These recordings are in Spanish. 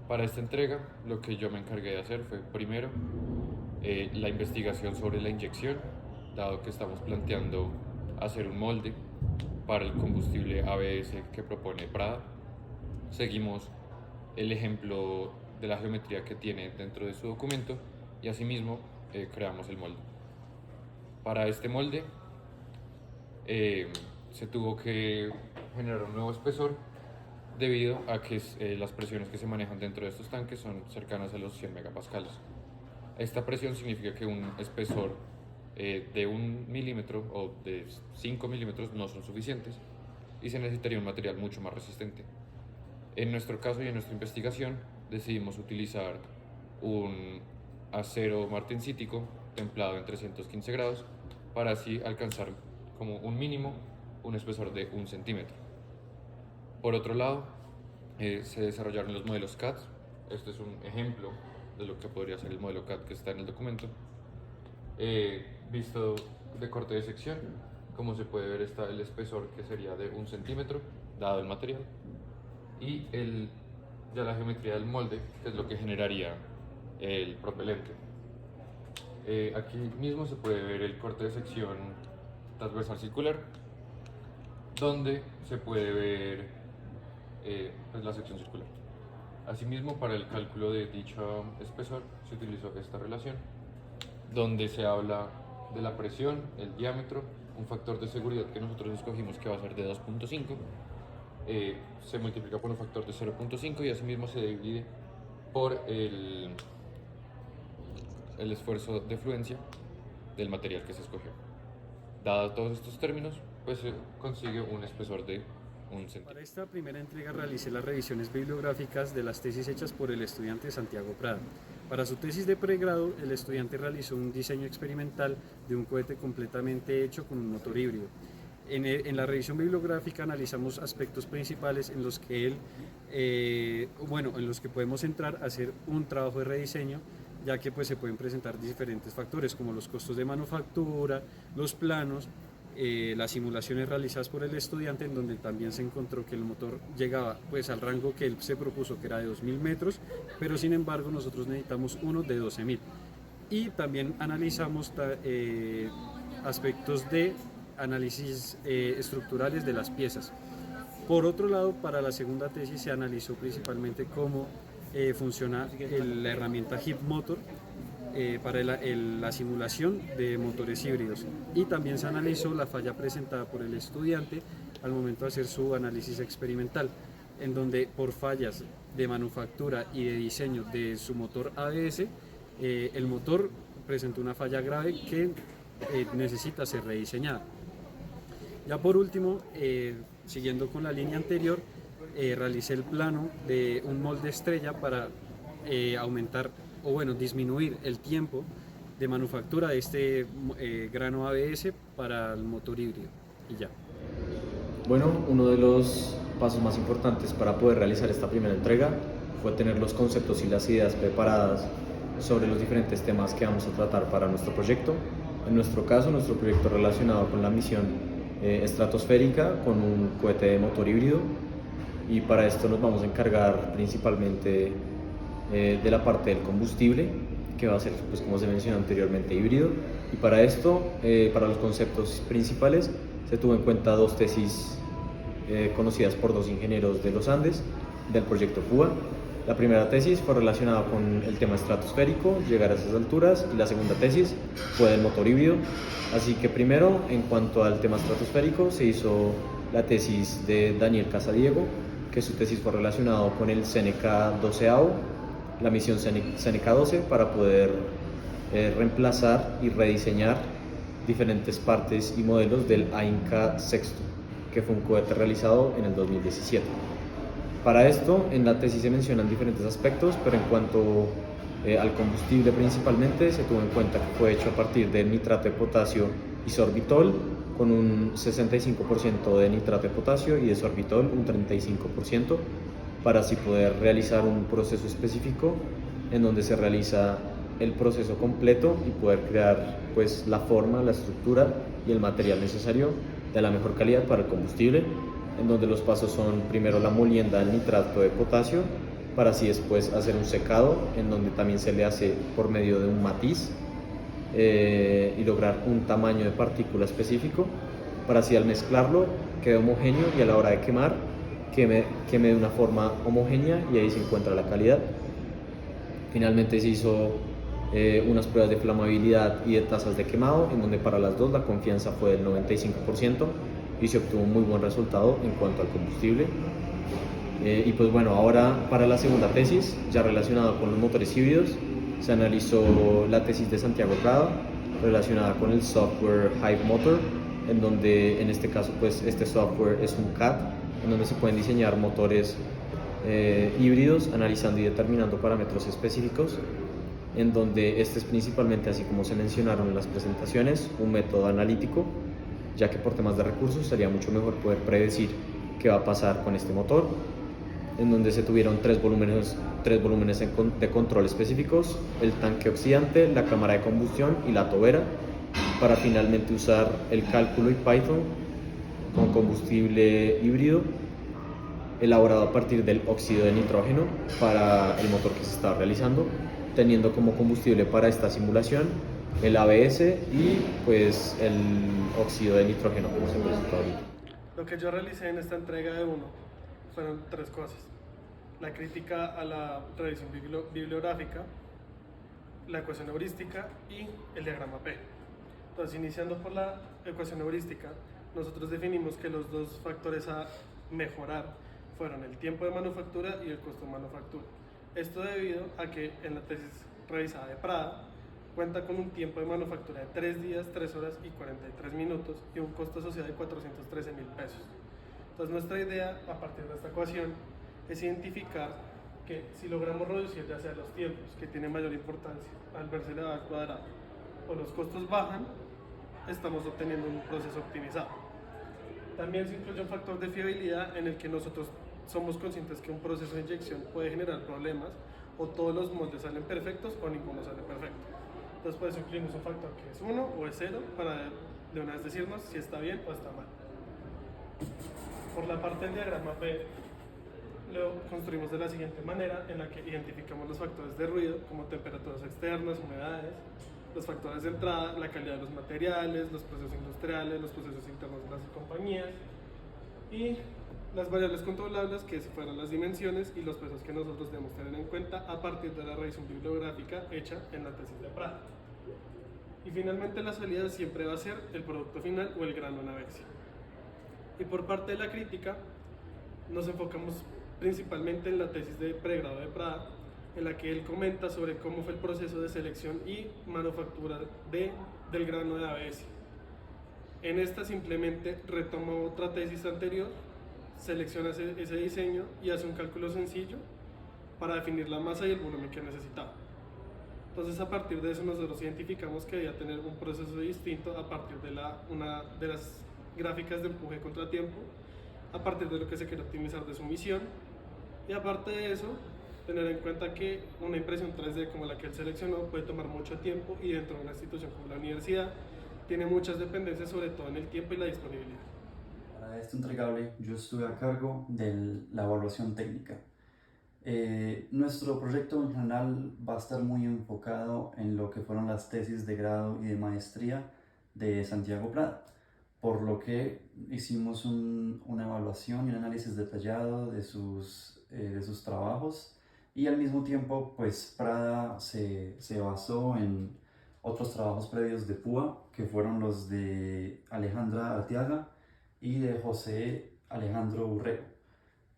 Para esta entrega, lo que yo me encargué de hacer fue primero la investigación sobre la inyección, dado que estamos planteando hacer un molde para el combustible ABS que propone Prada. Seguimos el ejemplo de la geometría que tiene dentro de su documento y asimismo creamos el molde. Para este molde eh, se tuvo que generar un nuevo espesor debido a que las presiones que se manejan dentro de estos tanques son cercanas a los 100 megapascales. Esta presión significa que un espesor de 1 milímetro o de 5 milímetros no son suficientes y se necesitaría un material mucho más resistente. En nuestro caso y en nuestra investigación decidimos utilizar un acero martensítico templado en 315 grados para así alcanzar como un mínimo un espesor de 1 centímetro. Por otro lado, se desarrollaron los modelos CAD. Este es un ejemplo de lo que podría ser el modelo CAD que está en el documento. Visto de corte de sección, como se puede ver está el espesor que sería de 1 centímetro, dado el material, y ya la geometría del molde, que es lo que generaría el propelente. Aquí mismo se puede ver el corte de sección transversal circular, donde se puede ver pues la sección circular. Asimismo, para el cálculo de dicho espesor se utilizó esta relación, donde se habla de la presión, el diámetro, un factor de seguridad que nosotros escogimos que va a ser de 2.5, se multiplica por un factor de 0.5 y asimismo se divide por el esfuerzo de fluencia del material que se escogió. Dados todos estos términos, pues se consigue un espesor de 1 centímetro. Para esta primera entrega realicé las revisiones bibliográficas de las tesis hechas por el estudiante Santiago Prada. Para su tesis de pregrado, el estudiante realizó un diseño experimental de un cohete completamente hecho con un motor híbrido. En la revisión bibliográfica analizamos aspectos principales en los que en los que podemos entrar a hacer un trabajo de rediseño, ya que pues se pueden presentar diferentes factores como los costos de manufactura, los planos, las simulaciones realizadas por el estudiante, en donde también se encontró que el motor llegaba pues al rango que él se propuso, que era de 2000 metros, pero sin embargo nosotros necesitamos uno de 12000. Y también analizamos aspectos de análisis estructurales de las piezas. Por otro lado, para la segunda tesis se analizó principalmente cómo funciona la herramienta HIP Motor para la simulación de motores híbridos, y también se analizó la falla presentada por el estudiante al momento de hacer su análisis experimental, en donde por fallas de manufactura y de diseño de su motor ABS, el motor presentó una falla grave que necesita ser rediseñada. Ya por último, siguiendo con la línea anterior, realicé el plano de un molde estrella para disminuir el tiempo de manufactura de este grano ABS para el motor híbrido. Y ya. Bueno, uno de los pasos más importantes para poder realizar esta primera entrega fue tener los conceptos y las ideas preparadas sobre los diferentes temas que vamos a tratar para nuestro proyecto. En nuestro caso, nuestro proyecto relacionado con la misión estratosférica con un cohete de motor híbrido, y para esto nos vamos a encargar principalmente de la parte del combustible, que va a ser, pues, como se mencionó anteriormente, híbrido. Y para esto, para los conceptos principales, se tuvo en cuenta dos tesis conocidas por dos ingenieros de los Andes del proyecto FUA. La primera tesis fue relacionada con el tema estratosférico, llegar a esas alturas, y la segunda tesis fue del motor híbrido. Así que primero, en cuanto al tema estratosférico, se hizo la tesis de Daniel Casadiego, que su tesis fue relacionado con el Seneca 12, la misión Seneca 12, para poder reemplazar y rediseñar diferentes partes y modelos del AINCA 6, que fue un cohete realizado en el 2017. Para esto, en la tesis se mencionan diferentes aspectos, pero en cuanto al combustible principalmente, se tuvo en cuenta que fue hecho a partir de nitrato de potasio y sorbitol, con un 65% de nitrato de potasio y de sorbitol un 35%, para así poder realizar un proceso específico en donde se realiza el proceso completo y poder crear, pues, la forma, la estructura y el material necesario de la mejor calidad para el combustible, en donde los pasos son primero la molienda del nitrato de potasio, para así después hacer un secado en donde también se le hace por medio de un matiz y lograr un tamaño de partícula específico para así al mezclarlo quede homogéneo y a la hora de quemar queme de una forma homogénea y ahí se encuentra la calidad. Finalmente se hizo unas pruebas de flamabilidad y de tasas de quemado en donde para las dos la confianza fue del 95% y se obtuvo un muy buen resultado en cuanto al combustible. Y pues bueno, ahora para la segunda tesis, ya relacionada con los motores híbridos, se analizó la tesis de Santiago Prada relacionada con el software Hive Motor, en donde en este caso pues este software es un CAD, en donde se pueden diseñar motores híbridos analizando y determinando parámetros específicos, en donde este es principalmente, así como se mencionaron en las presentaciones, un método analítico, ya que por temas de recursos sería mucho mejor poder predecir qué va a pasar con este motor, en donde se tuvieron tres volúmenes de control específicos: el tanque oxidante, la cámara de combustión y la tobera, para finalmente usar el cálculo y Python con combustible híbrido elaborado a partir del óxido de nitrógeno para el motor que se estaba realizando, teniendo como combustible para esta simulación el ABS y pues el óxido de nitrógeno, como se presentó ahorita. Lo que yo realicé en esta entrega de uno fueron tres cosas: la crítica a la revisión bibliográfica, la ecuación heurística y el diagrama P. Entonces, iniciando por la ecuación heurística, nosotros definimos que los dos factores a mejorar fueron el tiempo de manufactura y el costo de manufactura. Esto debido a que en la tesis revisada de Prada cuenta con un tiempo de manufactura de 3 días, 3 horas y 43 minutos y un costo asociado de 413.000 pesos. Entonces, nuestra idea a partir de esta ecuación es identificar que si logramos reducir ya sea los tiempos, que tiene mayor importancia al verse elevado al cuadrado, o los costos bajan, estamos obteniendo un proceso optimizado. También se incluye un factor de fiabilidad en el que nosotros somos conscientes que un proceso de inyección puede generar problemas, o todos los moldes salen perfectos o ninguno sale perfecto. Entonces, por eso incluimos un factor que es 1 o es 0 para de una vez decirnos si está bien o está mal. Por la parte del diagrama P, lo construimos de la siguiente manera, en la que identificamos los factores de ruido como temperaturas externas, humedades, los factores de entrada, la calidad de los materiales, los procesos industriales, los procesos internos de las compañías y las variables controlables, que fueron las dimensiones y los pesos que nosotros debemos tener en cuenta a partir de la revisión bibliográfica hecha en la tesis de Prada. Y finalmente la salida siempre va a ser el producto final o el grano en avexia. Y por parte de la crítica nos enfocamos principalmente en la tesis de pregrado de Prada, en la que él comenta sobre cómo fue el proceso de selección y manufactura del grano de ABS. En esta simplemente retoma otra tesis anterior, selecciona ese diseño y hace un cálculo sencillo para definir la masa y el volumen que necesitaba. Entonces, a partir de eso nosotros identificamos que debía tener un proceso distinto a partir de una de las gráficas de empuje contratiempo, a partir de lo que se quiere optimizar de su misión, y aparte de eso, tener en cuenta que una impresión 3D como la que él seleccionó puede tomar mucho tiempo, y dentro de una institución como la universidad tiene muchas dependencias, sobre todo en el tiempo y la disponibilidad. Para este entregable yo estuve a cargo de la evaluación técnica. Nuestro proyecto en general va a estar muy enfocado en lo que fueron las tesis de grado y de maestría de Santiago Prada, por lo que hicimos una evaluación y un análisis detallado de sus trabajos, y al mismo tiempo pues Prada se basó en otros trabajos previos de PUA, que fueron los de Alejandra Arteaga y de José Alejandro Urrego.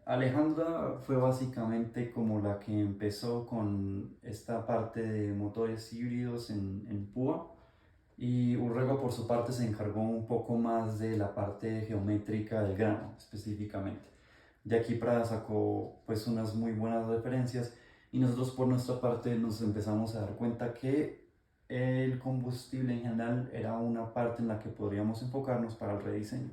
Alejandra fue básicamente como la que empezó con esta parte de motores híbridos en PUA, y Urrego por su parte se encargó un poco más de la parte geométrica del grano específicamente. De aquí Prada sacó pues unas muy buenas referencias, y nosotros por nuestra parte nos empezamos a dar cuenta que el combustible en general era una parte en la que podríamos enfocarnos para el rediseño.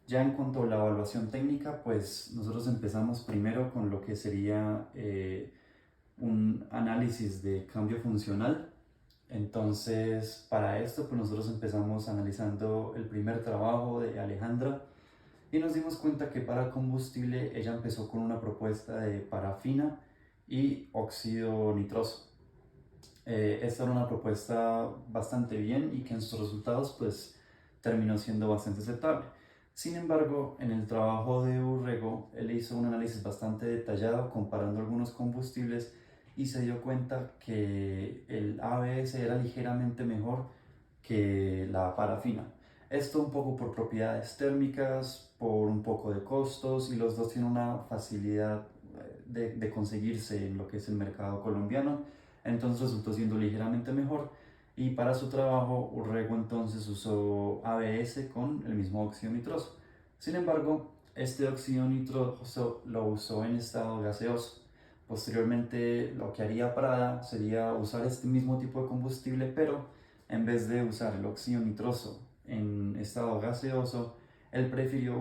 Ya en cuanto a la evaluación técnica, pues nosotros empezamos primero con lo que sería un análisis de cambio funcional. Entonces, para esto, pues nosotros empezamos analizando el primer trabajo de Alejandra, y nos dimos cuenta que para combustible ella empezó con una propuesta de parafina y óxido nitroso. Esta era una propuesta bastante bien y que en sus resultados pues terminó siendo bastante aceptable. Sin embargo, en el trabajo de Urrego, él hizo un análisis bastante detallado comparando algunos combustibles y se dio cuenta que el ABS era ligeramente mejor que la parafina. Esto un poco por propiedades térmicas, por un poco de costos, y los dos tienen una facilidad de conseguirse en lo que es el mercado colombiano, entonces resultó siendo ligeramente mejor. Y para su trabajo Urrego entonces usó ABS con el mismo óxido nitroso. Sin embargo, este óxido nitroso lo usó en estado gaseoso. Posteriormente lo que haría Prada sería usar este mismo tipo de combustible, pero en vez de usar el óxido nitroso en estado gaseoso, él prefirió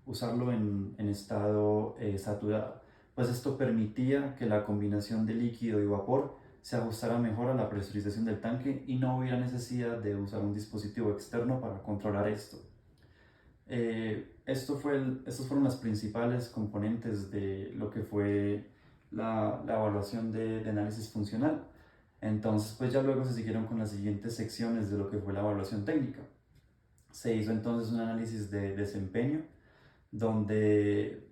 usarlo en estado saturado, pues esto permitía que la combinación de líquido y vapor se ajustara mejor a la presurización del tanque y no hubiera necesidad de usar un dispositivo externo para controlar esto. Estos fueron las principales componentes de lo que fue la evaluación de análisis funcional. Entonces, pues ya luego se siguieron con las siguientes secciones de lo que fue la evaluación técnica. Se hizo entonces un análisis de desempeño, donde,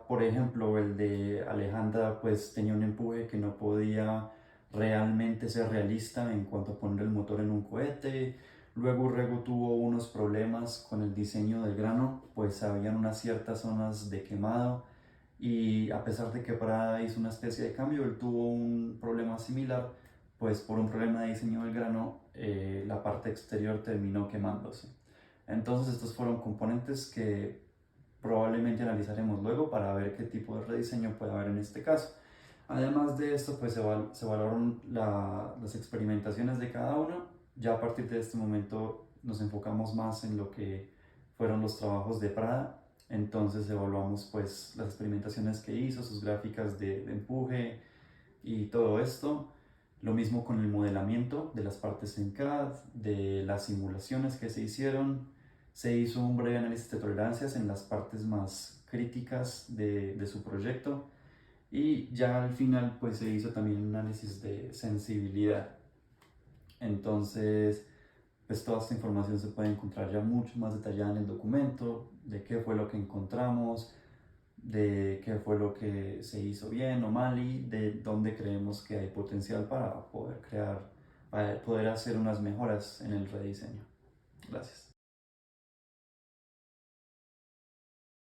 por ejemplo, el de Alejandra pues tenía un empuje que no podía realmente ser realista en cuanto a poner el motor en un cohete. Luego Urrego tuvo unos problemas con el diseño del grano, pues habían unas ciertas zonas de quemado y a pesar de que Prada hizo una especie de cambio, él tuvo un problema similar, pues por un problema de diseño del grano, la parte exterior terminó quemándose. Entonces estos fueron componentes que probablemente analizaremos luego para ver qué tipo de rediseño puede haber en este caso. Además de esto, pues se evaluaron las experimentaciones de cada uno. Ya a partir de este momento nos enfocamos más en lo que fueron los trabajos de Prada. Entonces evaluamos pues las experimentaciones que hizo, sus gráficas de empuje y todo esto. Lo mismo con el modelamiento de las partes en CAD, de las simulaciones que se hicieron. Se hizo un breve análisis de tolerancias en las partes más críticas de su proyecto. Y ya al final pues se hizo también un análisis de sensibilidad. Entonces pues toda esta información se puede encontrar ya mucho más detallada en el documento, de qué fue lo que encontramos, de qué fue lo que se hizo bien o mal y de dónde creemos que hay potencial para poder hacer unas mejoras en el rediseño. Gracias.